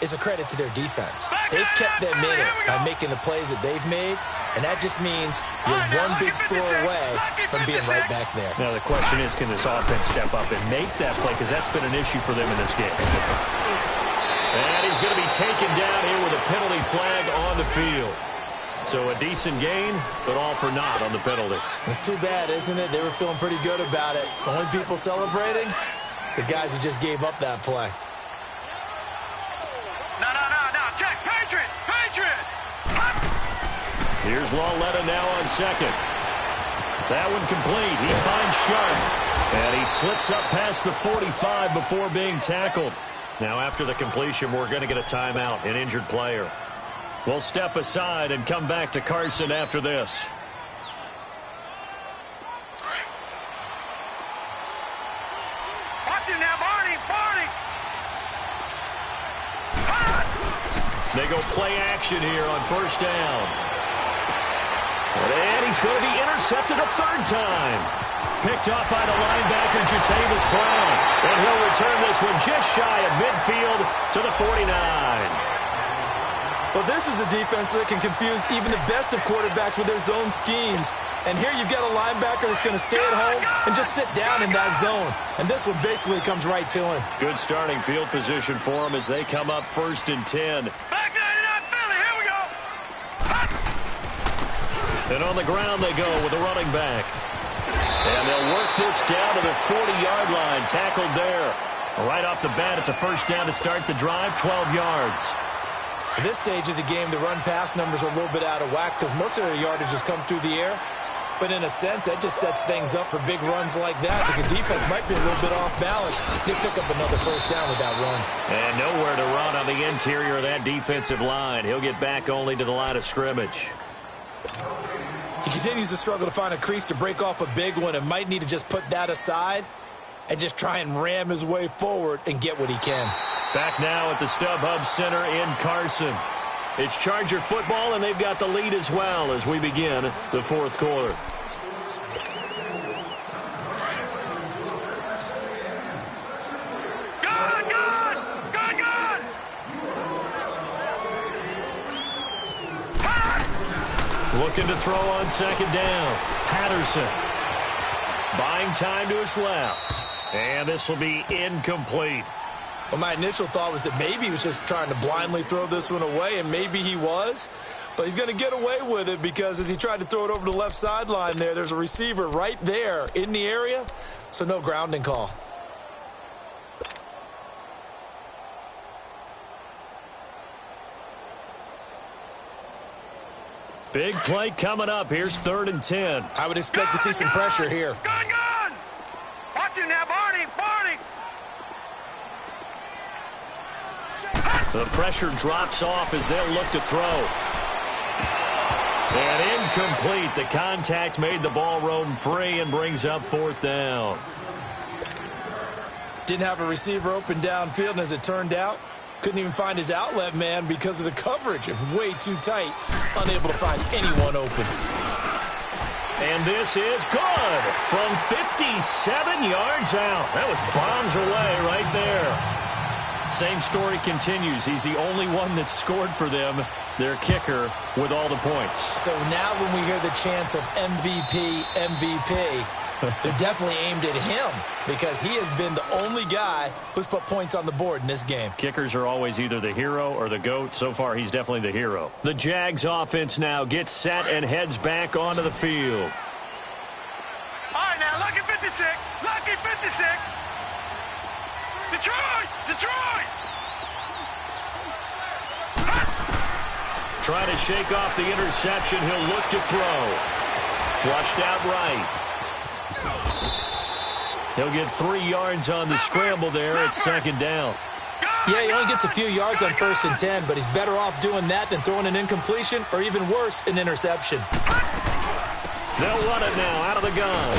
B: is a credit to their defense. They've kept them in it by making the plays that they've made, and that just means you're one big score away from being right back there.
D: Now, the question is, can this offense step up and make that play? Because that's been an issue for them in this game.
A: And he's going to be taken down here with a penalty flag on the field. So a decent gain, but all for naught on the penalty.
B: It's too bad, isn't it? They were feeling pretty good about it. The only people celebrating, the guys who just gave up that play.
C: No. Check. Patriot.
A: Here's Lauletta now on second. That one complete. He finds Sharp. And he slips up past the 45 before being tackled. Now after the completion, we're going to get a timeout, an injured player. We'll step aside and come back to Carson after this.
C: Watch him now, Barney.
A: They go play action here on first down. And he's going to be intercepted a third time. Picked off by the linebacker, Jatavis Brown. And he'll return this one just shy of midfield to the 49.
B: Well, this is a defense that can confuse even the best of quarterbacks with their zone schemes. And here you've got a linebacker that's going to stay at home and just sit down in that zone. And this one basically comes right to him.
A: Good starting field position for him as they come up 1st and 10.
C: Back 99 Philly, here we go.
A: And on the ground they go with the running back. And they'll work this down to the 40-yard line. Tackled there. Right off the bat, it's a first down to start the drive, 12 yards.
B: At this stage of the game, the run-pass numbers are a little bit out of whack because most of their yardage has come through the air. But in a sense, that just sets things up for big runs like that because the defense might be a little bit off balance. They pick up another first down with that run.
A: And nowhere to run on the interior of that defensive line. He'll get back only to the line of scrimmage.
B: He continues to struggle to find a crease to break off a big one and might need to just put that aside and just try and ram his way forward and get what he can.
A: Back now at the StubHub Center in Carson. It's Charger football, and they've got the lead as well as we begin the fourth quarter.
D: Looking to throw on second down. Patterson. Buying time to his left. And this will be incomplete.
B: Well, my initial thought was that maybe he was just trying to blindly throw this one away, and maybe he was. But he's going to get away with it because as he tried to throw it over the left sideline there's a receiver right there in the area, so no grounding call.
D: Big play coming up. Here's 3rd and 10.
B: I would expect to see some pressure here.
C: Gun! Watch him now, Barney!
D: The pressure drops off as they'll look to throw. And incomplete. The contact made the ball roam free and brings up 4th down.
B: Didn't have a receiver open downfield, and as it turned out, couldn't even find his outlet man because of the coverage. It's way too tight, unable to find anyone open.
A: And this is good from 57 yards out. That was bombs away right there.
D: Same story continues. He's the only one that scored for them, their kicker, with all the points.
B: So now when we hear the chants of MVP, they're definitely aimed at him because he has been the only guy who's put points on the board in this game.
D: Kickers are always either the hero or the GOAT. So far, he's definitely the hero. The Jags offense now gets set and heads back onto the field.
C: All right, now, lucky 56. Lucky 56. Detroit!
D: Trying to shake off the interception. He'll look to throw. Flushed out right. He'll get 3 yards on the scramble there at 2nd down.
B: Yeah, he only gets a few yards on 1st and 10, but he's better off doing that than throwing an incompletion or even worse, an interception.
D: They'll run it now out of the gun.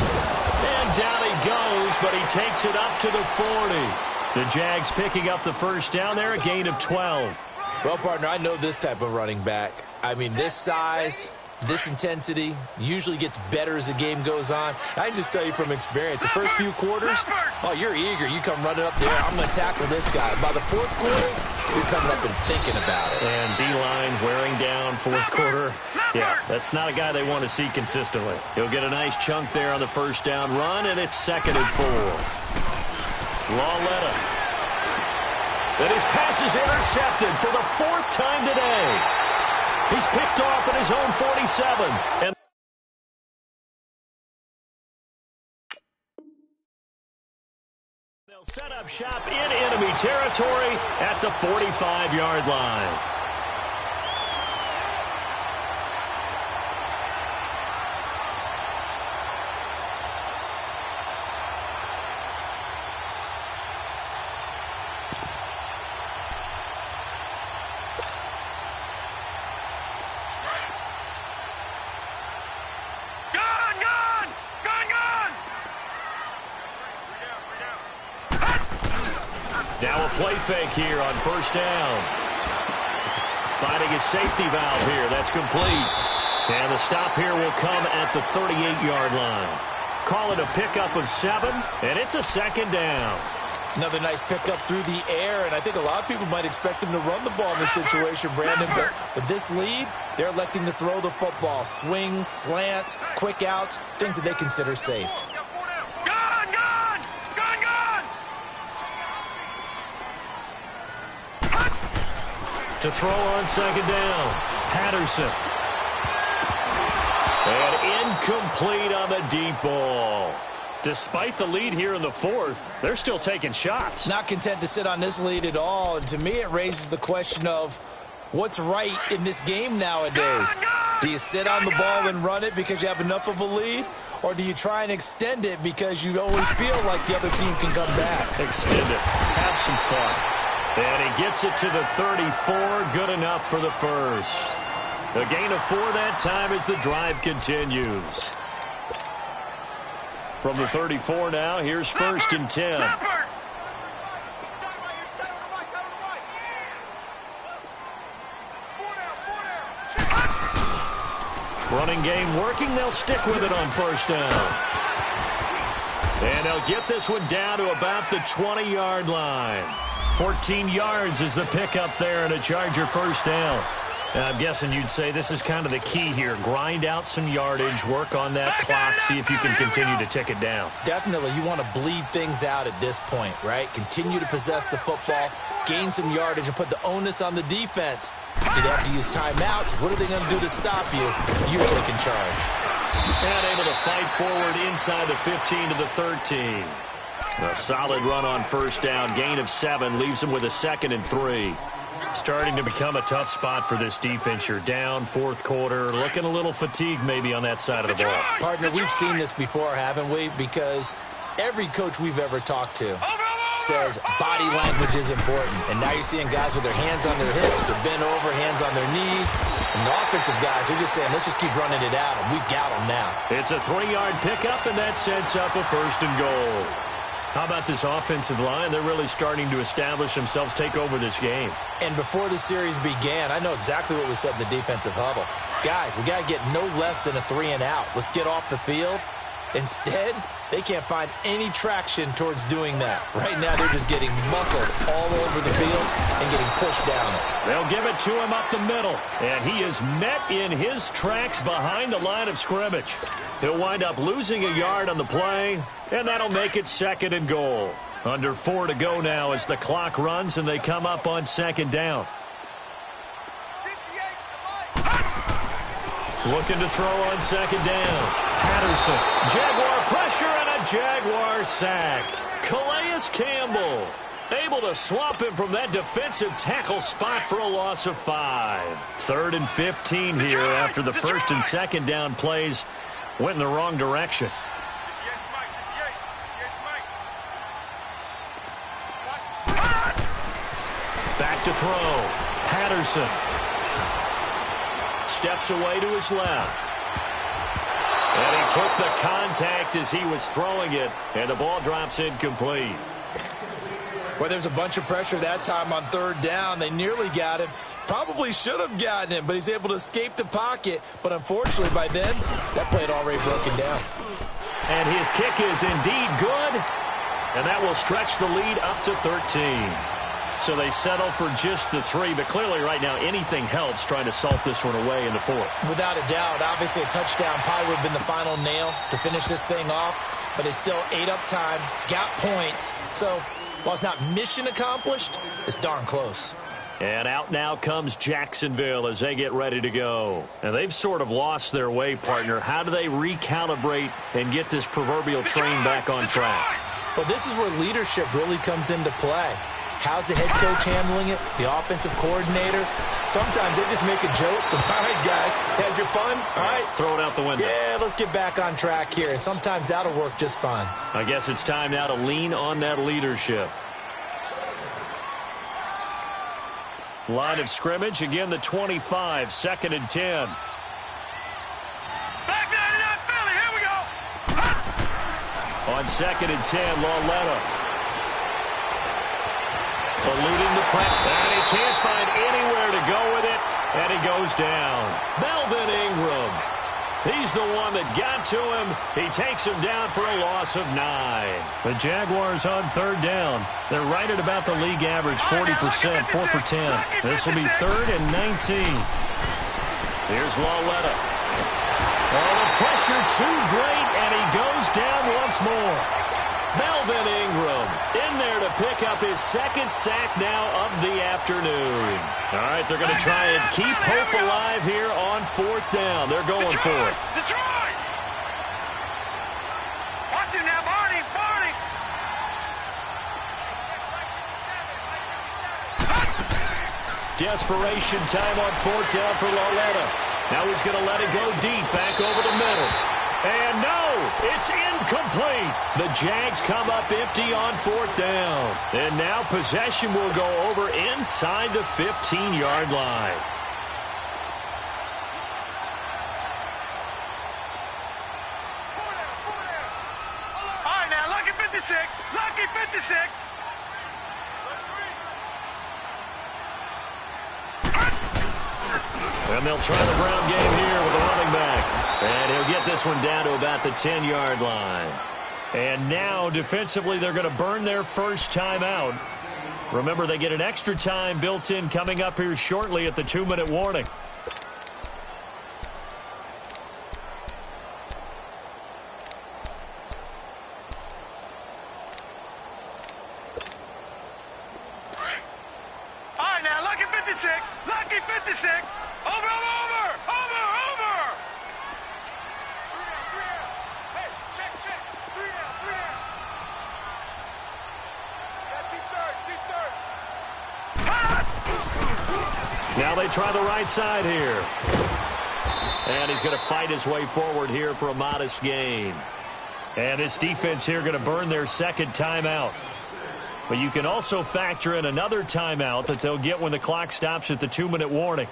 D: And down he goes, but he takes it up to the 40. The Jags picking up the 1st down there, a gain of 12.
B: Well, partner, I know this type of running back. I mean, this size, this intensity usually gets better as the game goes on. I can just tell you from experience, the first few quarters, oh, you're eager. You come running up there. I'm going to tackle this guy. By the 4th quarter, you're coming up and thinking about it.
D: And D-line wearing down 4th quarter. Yeah, that's not a guy they want to see consistently. He'll get a nice chunk there on the 1st down run, and it's 2nd and 4. Lauletta. And his pass is intercepted for the 4th time today. He's picked off at his own 47. And they'll set up shop in enemy territory at the 45-yard line. Now a play fake here on 1st down. Finding his safety valve here. That's complete. And the stop here will come at the 38-yard line. Call it a pickup of 7, and it's a 2nd down.
B: Another nice pickup through the air, and I think a lot of people might expect him to run the ball in this situation, Brandon. But with this lead, they're electing to throw the football. Swings, slants, quick outs, things that they consider safe.
D: To throw on 2nd down, Patterson. And incomplete on the deep ball. Despite the lead here in the 4th, they're still taking shots.
B: Not content to sit on this lead at all. And to me, it raises the question of what's right in this game nowadays. Do you sit on the ball and run it because you have enough of a lead? Or do you try and extend it because you always feel like the other team can come back?
D: Extend it. Have some fun. And he gets it to the 34. Good enough for the 1st. A gain of 4 that time as the drive continues. From the 34 now, here's 1st and 10. Running game working. They'll stick with it on 1st down. And they'll get this one down to about the 20-yard line. 14 yards is the pickup there and a Charger 1st down. I'm guessing you'd say this is kind of the key here. Grind out some yardage, work on that clock, see if you can continue to tick it down.
B: Definitely, you want to bleed things out at this point, right? Continue to possess the football, gain some yardage, and put the onus on the defense. Do they have to use timeouts? What are they going to do to stop you? You're taking charge.
D: And able to fight forward inside the 15 to the 13. A solid run on first down, gain of 7, leaves them with a 2nd and 3. Starting to become a tough spot for this defense. You're down fourth quarter, looking a little fatigued maybe on that side of the ball.
B: Partner, we've seen this before, haven't we? Because every coach we've ever talked to says body language is important. And now you're seeing guys with their hands on their hips, they're bent over, hands on their knees. And the offensive guys, they're just saying, let's just keep running it out, and we've got them now.
D: It's a 3-yard pickup, and that sets up a 1st and goal. How about this offensive line? They're really starting to establish themselves, take over this game.
B: And before the series began, I know exactly what was said in the defensive huddle. Guys, we got to get no less than a 3 and out. Let's get off the field. Instead, they can't find any traction towards doing that. Right now, they're just getting muscled all over the field and getting pushed down it.
D: They'll give it to him up the middle, and he is met in his tracks behind the line of scrimmage. He'll wind up losing a yard on the play, and that'll make it 2nd and goal. Under 4 to go now as the clock runs, and they come up on 2nd down. Looking to throw on 2nd down. Patterson, Jaguar pressure and a Jaguar sack. Calais Campbell able to swamp him from that defensive tackle spot for a loss of 5. 3rd and 15 here after the 1st and 2nd down plays went in the wrong direction. Back to throw. Patterson steps away to his left. And he took the contact as he was throwing it, and the ball drops incomplete.
B: Well, there's a bunch of pressure that time on 3rd down. They nearly got him. Probably should have gotten him, but he's able to escape the pocket. But unfortunately, by then, that play had already broken down.
D: And his kick is indeed good, and that will stretch the lead up to 13. So they settle for just the 3, but clearly right now anything helps trying to salt this one away in the 4th.
B: Without a doubt, obviously a touchdown probably would have been the final nail to finish this thing off, but it's still 8 up time, got points. So while it's not mission accomplished, it's darn close.
D: And out now comes Jacksonville as they get ready to go. And they've sort of lost their way, partner. How do they recalibrate and get this proverbial train back on track?
B: Well, this is where leadership really comes into play. How's the head coach handling it? The offensive coordinator? Sometimes they just make a joke. All right, guys, had your fun? All right.
D: Throw it out the window.
B: Yeah, let's get back on track here. And sometimes that'll work just fine.
D: I guess it's time now to lean on that leadership. Line of scrimmage, again the 25, 2nd and 10.
C: Back 99 Philly, here we go.
D: On 2nd and 10, Lauletta. Eluding the press, and he can't find anywhere to go with it, and he goes down. Melvin Ingram. He's the one that got to him. He takes him down for a loss of 9. The Jaguars on 3rd down. They're right at about the league average, 40%, 4 for 10. This will be 3rd and 19. Here's Lauletta. Oh, the pressure too great, and he goes down once more. Melvin Ingram in there to pick up his 2nd sack now of the afternoon. All right, they're going to try and keep hope alive here on 4th down. They're going for it.
C: Detroit! Watch him now, Barney, Barney!
D: Desperation time on 4th down for Lauletta. Now he's going to let it go deep, back over the middle. And no, it's incomplete. The Jags come up empty on 4th down. And now possession will go over inside the 15-yard line.
C: All right, now, lucky 56. Lucky 56.
D: And they'll try the ground game here with a running back. And he'll get this one down to about the 10-yard line. And now, defensively, they're going to burn their first timeout. Remember, they get an extra time built in coming up here shortly at the 2-minute warning.
C: All right, now, lucky 56. Lucky 56. Over.
E: Hey, check. 3 down. Keep third.
D: Now they try the right side here. And he's going to fight his way forward here for a modest gain. And this defense here going to burn their second timeout. But you can also factor in another timeout that they'll get when the clock stops at the 2-minute warning.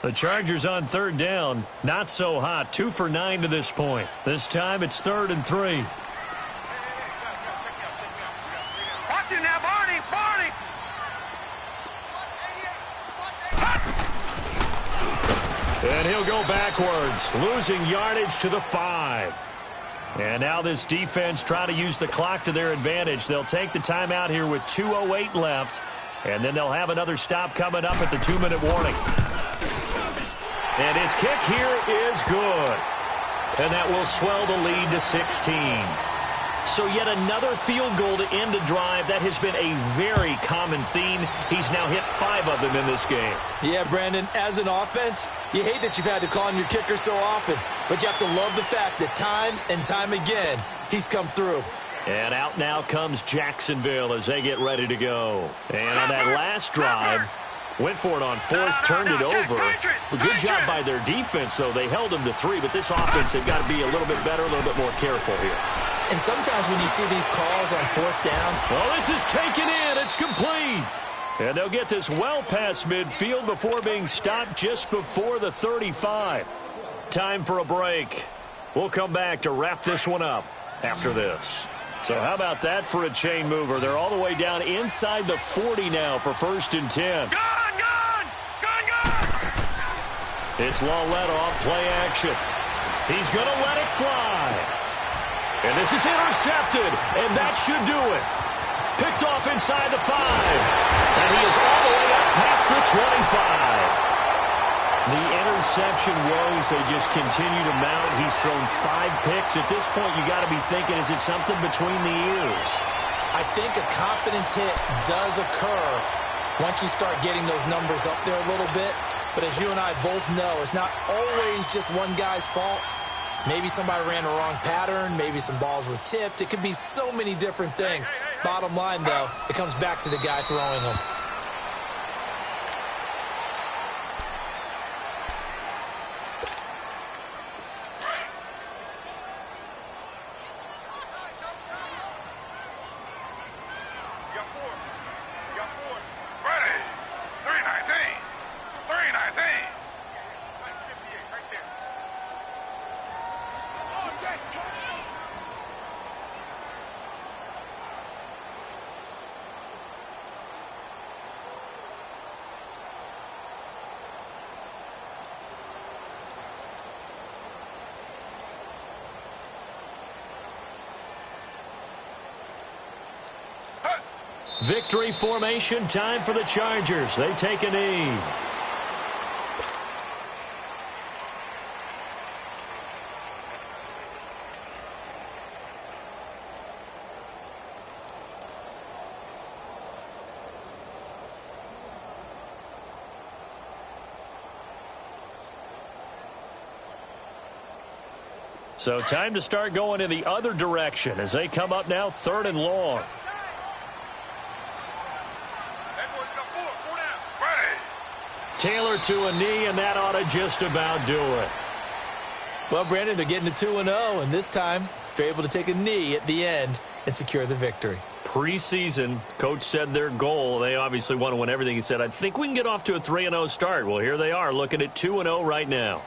D: The Chargers on third down, not so hot. 2 for 9 to this point. This time it's 3rd and 3.
C: Watch it now, Barney.
D: And he'll go backwards, losing yardage to the 5. And now this defense trying to use the clock to their advantage. They'll take the timeout here with 2:08 left, and then they'll have another stop coming up at the 2-minute warning. And his kick here is good. And that will swell the lead to 16. So yet another field goal to end a drive. That has been a very common theme. He's now hit 5 of them in this game.
B: Yeah, Brandon, as an offense, you hate that you've had to call on your kicker so often, but you have to love the fact that time and time again, he's come through.
D: And out now comes Jacksonville as they get ready to go. And on that last drive, went for it on 4th, turned it over. Good job by their defense, though. They held them to 3, but this offense, they've got to be a little bit better, a little bit more careful here.
B: And sometimes when you see these calls on 4th down.
D: Well, this is taken in. It's complete. And they'll get this well past midfield before being stopped just before the 35. Time for a break. We'll come back to wrap this one up after this. So how about that for a chain mover? They're all the way down inside the 40 now for 1st and 10.
C: Gone!
D: It's Lawletta off play action. He's going to let it fly. And this is intercepted, and that should do it. Picked off inside the 5. And he is all the way up past the 25. The interception woes, they just continue to mount. He's thrown 5 picks. At this point, you got to be thinking, is it something between the ears?
B: I think a confidence hit does occur once you start getting those numbers up there a little bit. But as you and I both know, it's not always just one guy's fault. Maybe somebody ran a wrong pattern. Maybe some balls were tipped. It could be so many different things. Bottom line, though, it comes back to the guy throwing them.
C: Ready. 319. 319.
D: Victory formation time for the Chargers. They take a knee. So time to start going in the other direction as they come up now 3rd and long. Taylor to a knee, and that ought to just about do it.
B: Well, Brandon, they're getting to 2-0, and this time they're able to take a knee at the end and secure the victory.
D: Preseason, coach said their goal, they obviously want to win everything. He said, I think we can get off to a 3-0 start. Well, here they are looking at 2-0 right now.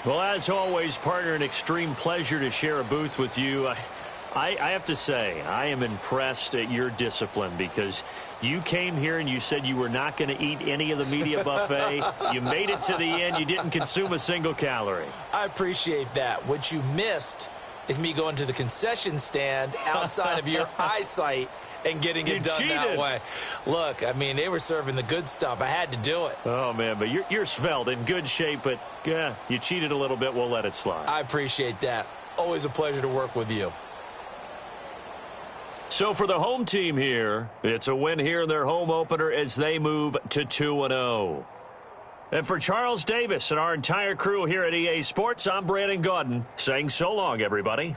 D: Well, as always, partner, an extreme pleasure to share a booth with you. I have to say, I am impressed at your discipline because you came here and you said you were not going to eat any of the media buffet. You made it to the end. You didn't consume a single calorie.
B: I appreciate that. What you missed is me going to the concession stand outside of your eyesight and getting it done that way. Look, I mean, they were serving the good stuff. I had to do it.
D: Oh, man, but you're svelte, in good shape, but yeah, you cheated a little bit. We'll let it slide.
B: I appreciate that. Always a pleasure to work with you.
D: So for the home team here, it's a win here in their home opener as they move to 2-0. And for Charles Davis and our entire crew here at EA Sports, I'm Brandon Gaudin saying so long, everybody.